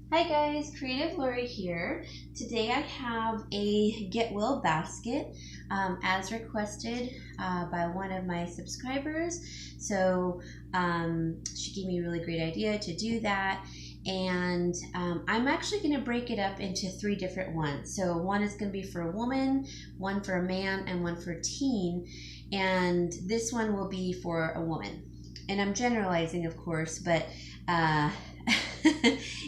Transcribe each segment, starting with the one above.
Hi guys, Creative Lori here. Today I have a Get Well basket as requested by one of my subscribers. So she gave me a really great idea to do that. And I'm actually going to break it up into three different ones. So one is going to be for a woman, one for a man, and one for a teen. And this one will be for a woman. And I'm generalizing, of course, but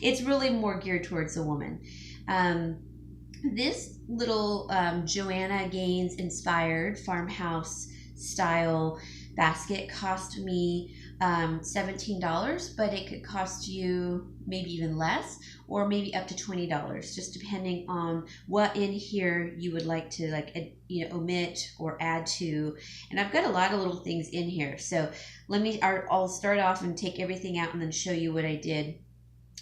it's really more geared towards a woman. This little Joanna Gaines inspired farmhouse style basket cost me $17, but it could cost you maybe even less or maybe up to $20, just depending on what in here you would like to omit or add to. And I've got a lot of little things in here, so I'll start off and take everything out and then show you what I did.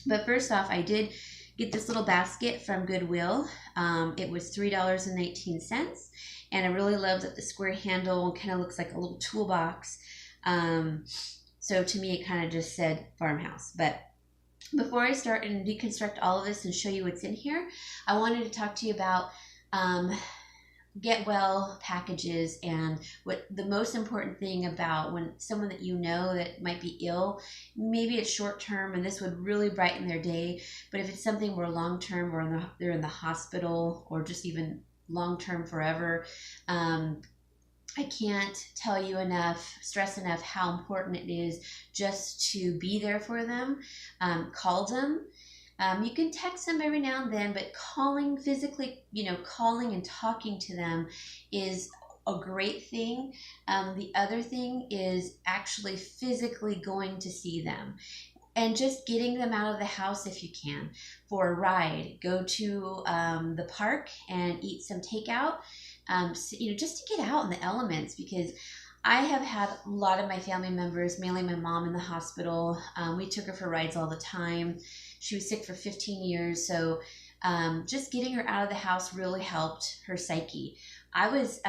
But first off, I did get this little basket from Goodwill. It was $3.19, and I really love that the square handle kind of looks like a little toolbox. So to me, it kind of just said farmhouse. But before I start and deconstruct all of this and show you what's in here, I wanted to talk to you about Get Well packages and what the most important thing about when someone that you know that might be ill, maybe it's short term and this would really brighten their day, but if it's something more long term or they're in the hospital or just even long term forever, I can't tell you enough, stress enough how important it is just to be there for them. Call them. You can text them every now and then, but calling physically, calling and talking to them is a great thing. The other thing is actually physically going to see them and just getting them out of the house if you can for a ride. Go to the park and eat some takeout, just to get out in the elements, because I have had a lot of my family members, mainly my mom, in the hospital. We took her for rides all the time. She was sick for 15 years, so just getting her out of the house really helped her psyche. I was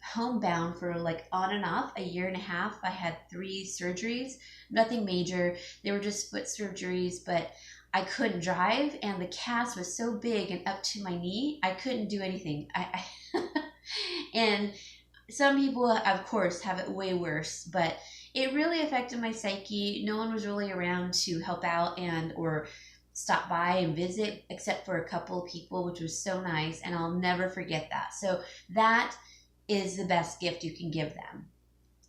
homebound for on and off a year and a half. I had 3 surgeries, nothing major. They were just foot surgeries, but I couldn't drive, and the cast was so big and up to my knee, I couldn't do anything. And some people, of course, have it way worse, but it really affected my psyche. No one was really around to help out or stop by and visit, except for a couple of people, which was so nice, and I'll never forget that. So that is the best gift you can give them.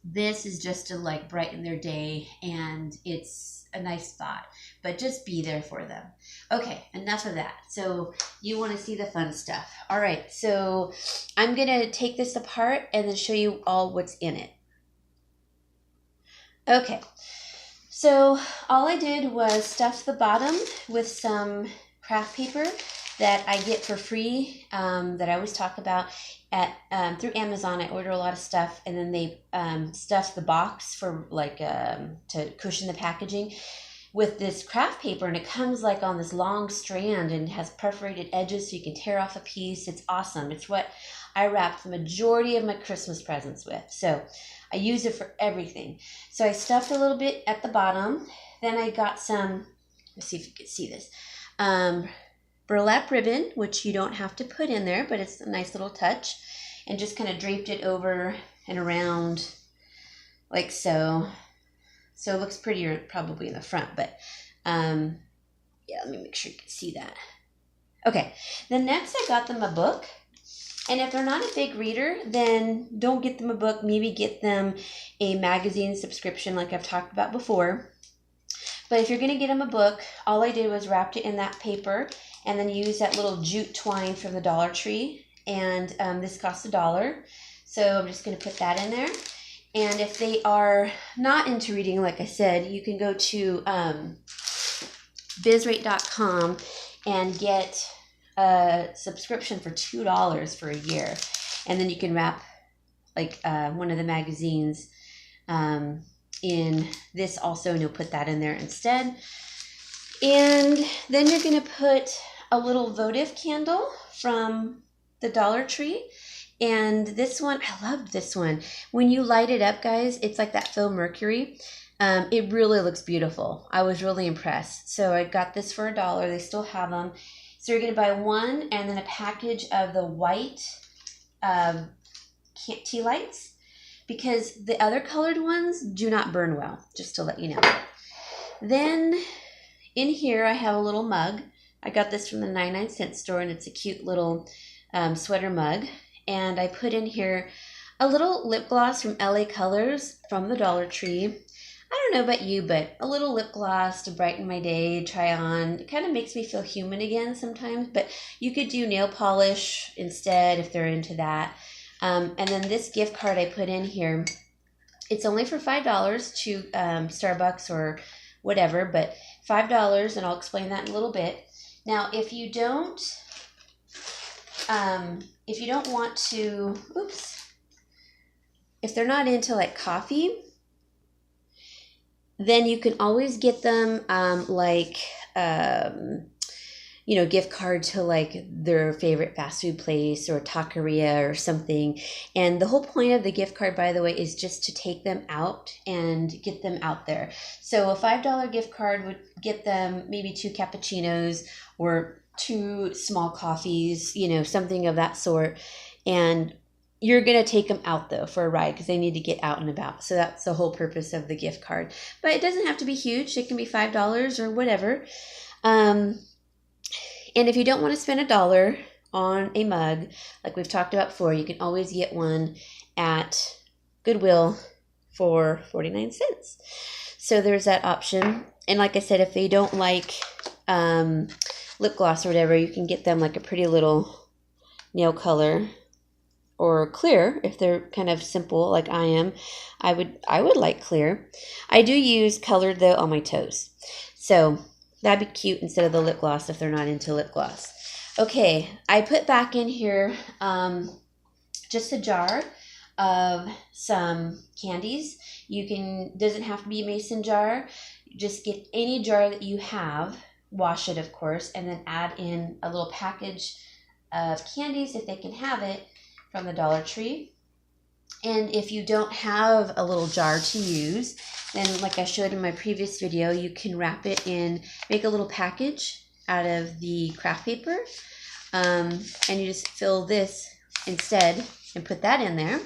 This is just to brighten their day, and it's a nice thought, but just be there for them. Okay, enough of that. So you want to see the fun stuff. All right, so I'm going to take this apart and then show you all what's in it. Okay, so all I did was stuff the bottom with some craft paper that I get for free, that I always talk about through Amazon. I order a lot of stuff, and then they stuff the box for to cushion the packaging with this craft paper, and it comes on this long strand and has perforated edges so you can tear off a piece. It's awesome. It's what I wrapped the majority of my Christmas presents with. So I use it for everything. So I stuffed a little bit at the bottom. Then I got some, let's see if you can see this, burlap ribbon, which you don't have to put in there, but it's a nice little touch, and just kind of draped it over and around like so. So it looks prettier probably in the front, but yeah, let me make sure you can see that. Okay, then next I got them a book. And if they're not a big reader, then don't get them a book. Maybe get them a magazine subscription like I've talked about before. But if you're going to get them a book, all I did was wrapped it in that paper and then use that little jute twine from the Dollar Tree. And this costs $1. So I'm just going to put that in there. And if they are not into reading, like I said, you can go to bizrate.com and get a subscription for $2 for a year, and then you can wrap one of the magazines in this also, and you'll put that in there instead. And then you're going to put a little votive candle from the Dollar Tree. And this one, I loved this one. When you light it up, guys, it's like that faux mercury. It really looks beautiful. I was really impressed. So I got this for $1. They still have them. So you're going to buy one and then a package of the white tea lights, because the other colored ones do not burn well, just to let you know. Then in here I have a little mug. I got this from the 99-cent store, and it's a cute little sweater mug. And I put in here a little lip gloss from LA Colors from the Dollar Tree. I don't know about you, but a little lip gloss to brighten my day, try on. It kind of makes me feel human again sometimes, but you could do nail polish instead if they're into that. And then this gift card I put in here, it's only for $5 to Starbucks or whatever, but $5, and I'll explain that in a little bit. Now, if you don't want to, if they're not into like coffee, then you can always get them gift card to like their favorite fast food place or taqueria or something. And the whole point of the gift card, by the way, is just to take them out and get them out there. So a $5 gift card would get them maybe 2 cappuccinos or 2 small coffees, something of that sort. And you're going to take them out, though, for a ride because they need to get out and about. So that's the whole purpose of the gift card. But it doesn't have to be huge. It can be $5 or whatever. And if you don't want to spend $1 on a mug, like we've talked about before, you can always get one at Goodwill for 49 cents. So there's that option. And like I said, if they don't like lip gloss or whatever, you can get them like a pretty little nail color, or clear if they're kind of simple like I am. I would like clear. I do use colored though on my toes. So that'd be cute instead of the lip gloss if they're not into lip gloss. Okay, I put back in here just a jar of some candies. Doesn't have to be a mason jar. Just get any jar that you have, wash it of course, and then add in a little package of candies if they can have it from the Dollar Tree. And if you don't have a little jar to use, then like I showed in my previous video, you can wrap it in, make a little package out of the craft paper, and you just fill this instead and put that in there.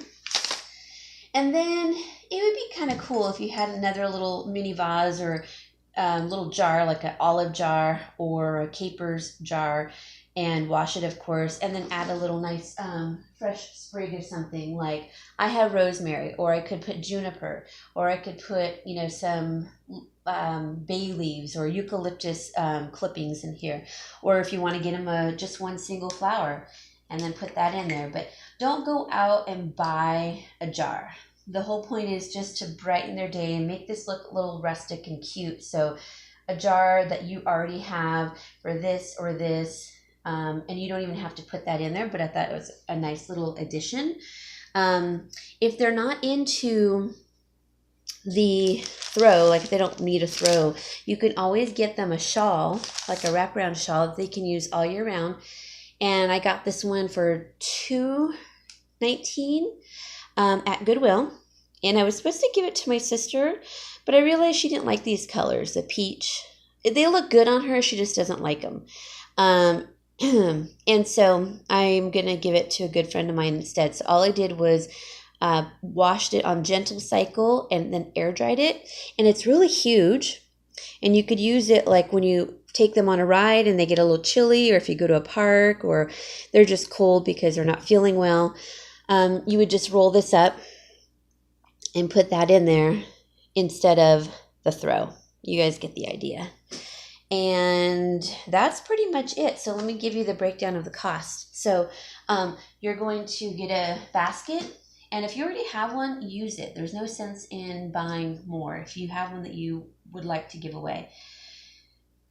And then it would be kind of cool if you had another little mini vase or little jar, like an olive jar or a capers jar, and wash it of course, and then add a little nice fresh sprig of something. Like I have rosemary, or I could put juniper, or I could put some bay leaves or eucalyptus clippings in here, or if you want to get them just one single flower and then put that in there. But don't go out and buy a jar. The whole point is just to brighten their day and make this look a little rustic and cute. So a jar that you already have for this or this, and you don't even have to put that in there, but I thought it was a nice little addition. If they're not into the throw, like if they don't need a throw, you can always get them a shawl, like a wraparound shawl that they can use all year round. And I got this one for $2.19 at Goodwill. And I was supposed to give it to my sister, but I realized she didn't like these colors, the peach. They look good on her, she just doesn't like them. And so I'm going to give it to a good friend of mine instead. So all I did was washed it on gentle cycle and then air dried it. And it's really huge. And you could use it like when you take them on a ride and they get a little chilly, or if you go to a park or they're just cold because they're not feeling well. You would just roll this up and put that in there instead of the throw. You guys get the idea. And that's pretty much it. So let me give you the breakdown of the cost. So you're going to get a basket, and if you already have one, use it. There's no sense in buying more if you have one that you would like to give away.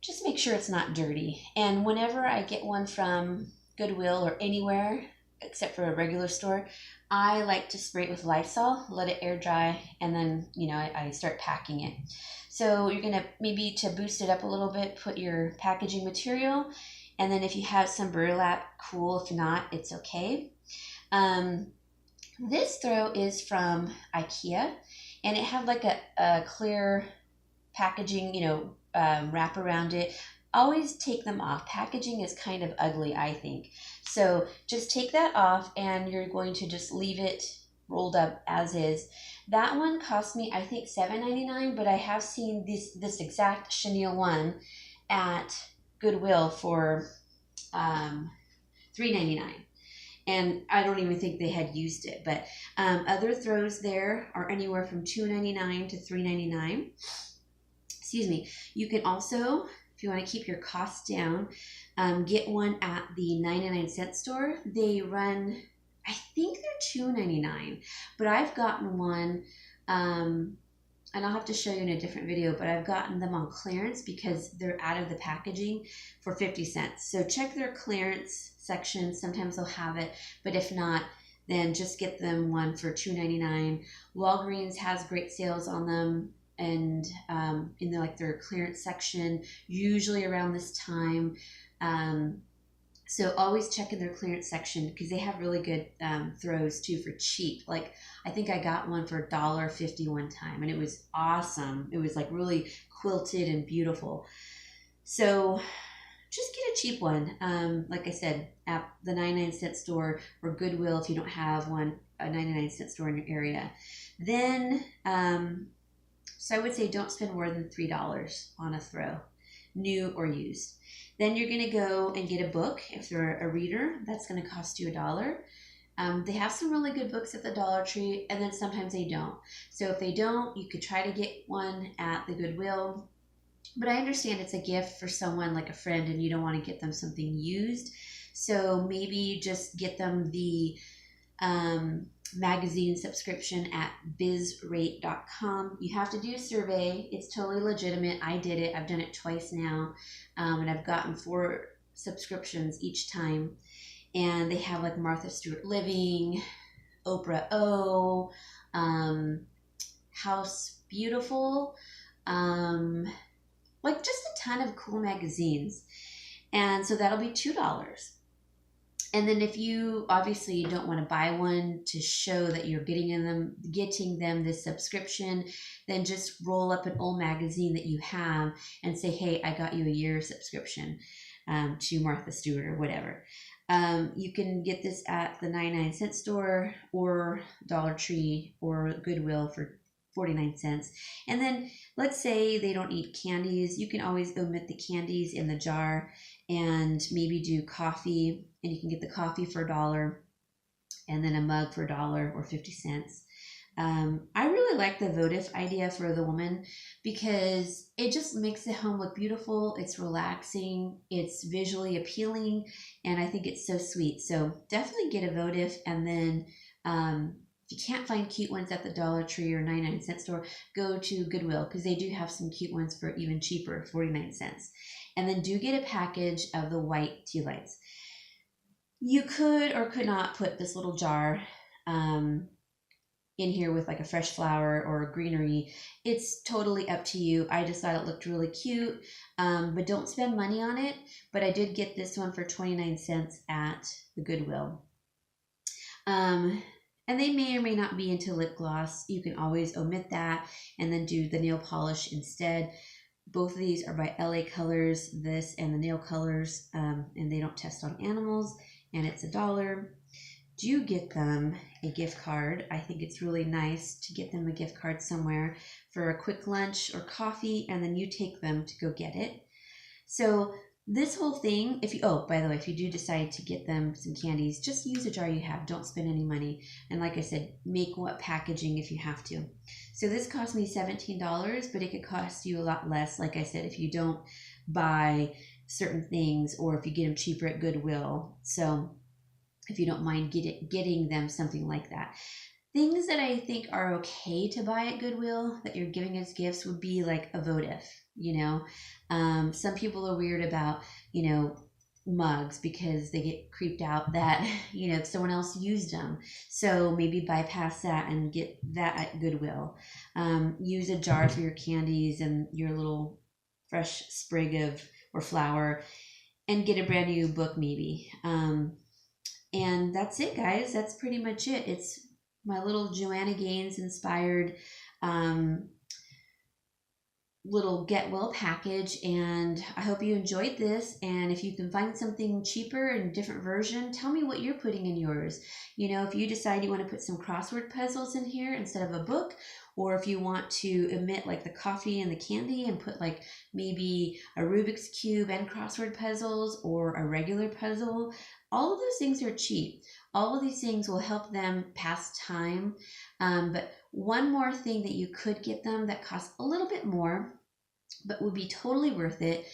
Just make sure it's not dirty. And whenever I get one from Goodwill or anywhere except for a regular store, I like to spray it with Lysol, let it air dry, and then I start packing it. So you're going to, maybe to boost it up a little bit, put your packaging material, and then if you have some burlap, cool. If not, it's okay. This throw is from IKEA, and it had like a clear packaging, wrap around it. Always take them off. Packaging is kind of ugly, I think. So just take that off, and you're going to just leave it rolled up as is. That one cost me, I think, $7.99, but I have seen this exact chenille one at Goodwill for $3.99. And I don't even think they had used it. But other throws there are anywhere from $2.99 to $3.99. Excuse me. You can also, if you want to keep your costs down, get one at the 99-cent store. They run, I think they're $2.99, but I've gotten one, and I'll have to show you in a different video, but I've gotten them on clearance because they're out of the packaging for 50 cents. So check their clearance section. Sometimes they'll have it, but if not, then just get them one for $2.99. Walgreens has great sales on them, and in their clearance section, usually around this time. So always check in their clearance section because they have really good throws too for cheap. Like I think I got one for $1.50 one time, and it was awesome. It was like really quilted and beautiful. So just get a cheap one. Like I said, at the 99-cent store or Goodwill if you don't have one, a 99-cent store in your area. Then, so I would say don't spend more than $3 on a throw, new or used. Then you're going to go and get a book. If you're a reader, that's going to cost you $1. They have some really good books at the Dollar Tree, and then sometimes they don't. So if they don't, you could try to get one at the Goodwill. But I understand it's a gift for someone like a friend, and you don't want to get them something used. So maybe just get them the magazine subscription at bizrate.com. You have to do a survey. It's totally legitimate. I did it. I've done it twice now, and I've gotten 4 subscriptions each time. And they have like Martha Stewart Living, Oprah O, House Beautiful, like just a ton of cool magazines. And so that'll be $2. And then if you obviously don't want to buy one to show that you're getting them this subscription, then just roll up an old magazine that you have and say, hey, I got you a year subscription to Martha Stewart or whatever. You can get this at the 99-cent store or Dollar Tree or Goodwill for 49 cents. And then let's say they don't eat candies. You can always omit the candies in the jar and maybe do coffee, and you can get the coffee for $1 and then a mug for $1 or 50 cents. I really like the votive idea for the woman because it just makes the home look beautiful. It's relaxing, it's visually appealing, and I think it's so sweet. So definitely get a votive, and then if you can't find cute ones at the Dollar Tree or 99-cent store, go to Goodwill because they do have some cute ones for even cheaper, 49 cents. And then do get a package of the white tea lights. You could or could not put this little jar in here with like a fresh flower or a greenery. It's totally up to you. I just thought it looked really cute, but don't spend money on it. But I did get this one for 29 cents at the Goodwill. And they may or may not be into lip gloss. You can always omit that and then do the nail polish instead. Both of these are by LA Colors, this and the nail colors, and they don't test on animals, and it's $1. Do get them a gift card. I think it's really nice to get them a gift card somewhere for a quick lunch or coffee, and then you take them to go get it. So this whole thing, by the way, if you do decide to get them some candies, just use a jar you have. Don't spend any money. And like I said, make what packaging if you have to. So this cost me $17, but it could cost you a lot less, like I said, if you don't buy certain things or if you get them cheaper at Goodwill. So if you don't mind getting them something like that. Things that I think are okay to buy at Goodwill that you're giving as gifts would be like a votive, Some people are weird about, mugs because they get creeped out that, someone else used them. So maybe bypass that and get that at Goodwill. Use a jar for your candies and your little fresh sprig or flower, and get a brand new book maybe. And that's it, guys. That's pretty much it. It's my little Joanna Gaines inspired little get well package, and I hope you enjoyed this. And if you can find something cheaper and different version, tell me what you're putting in yours. You know, if you decide you want to put some crossword puzzles in here instead of a book, or if you want to omit like the coffee and the candy and put like maybe a Rubik's Cube and crossword puzzles or a regular puzzle, all of those things are cheap. All of these things will help them pass time. But one more thing that you could get them that costs a little bit more but would be totally worth it,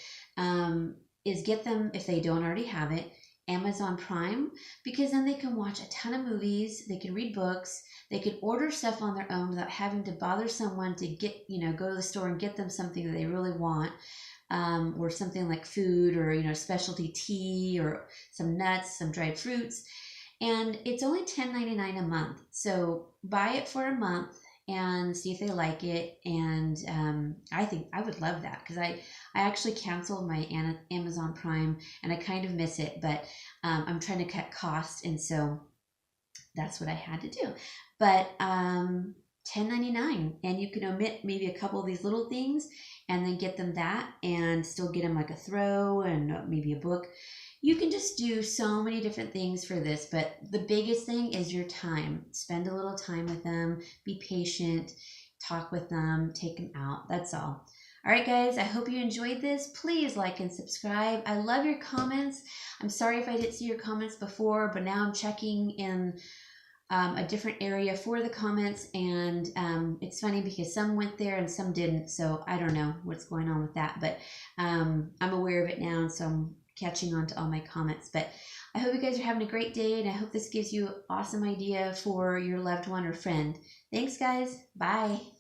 is get them, if they don't already have it, Amazon Prime, because then they can watch a ton of movies, they can read books, they can order stuff on their own without having to bother someone to get, go to the store and get them something that they really want. Or something like food, or specialty tea, or some nuts, some dried fruits, and it's only $10.99 a month. So buy it for a month and see if they like it. And I think I would love that, because I actually canceled my Amazon Prime and I kind of miss it, but I'm trying to cut costs, and so that's what I had to do. But $10.99, and you can omit maybe a couple of these little things and then get them that and still get them like a throw and maybe a book. You can just do so many different things for this, but the biggest thing is your time. Spend a little time with them, be patient, talk with them, take them out. That's all. All right, guys, I hope you enjoyed this. Please like and subscribe. I love your comments. I'm sorry if I didn't see your comments before, but now I'm checking in a different area for the comments, and it's funny because some went there and some didn't, so I don't know what's going on with that, but I'm aware of it now, and so I'm catching on to all my comments. But I hope you guys are having a great day, and I hope this gives you an awesome idea for your loved one or friend. Thanks, guys. Bye.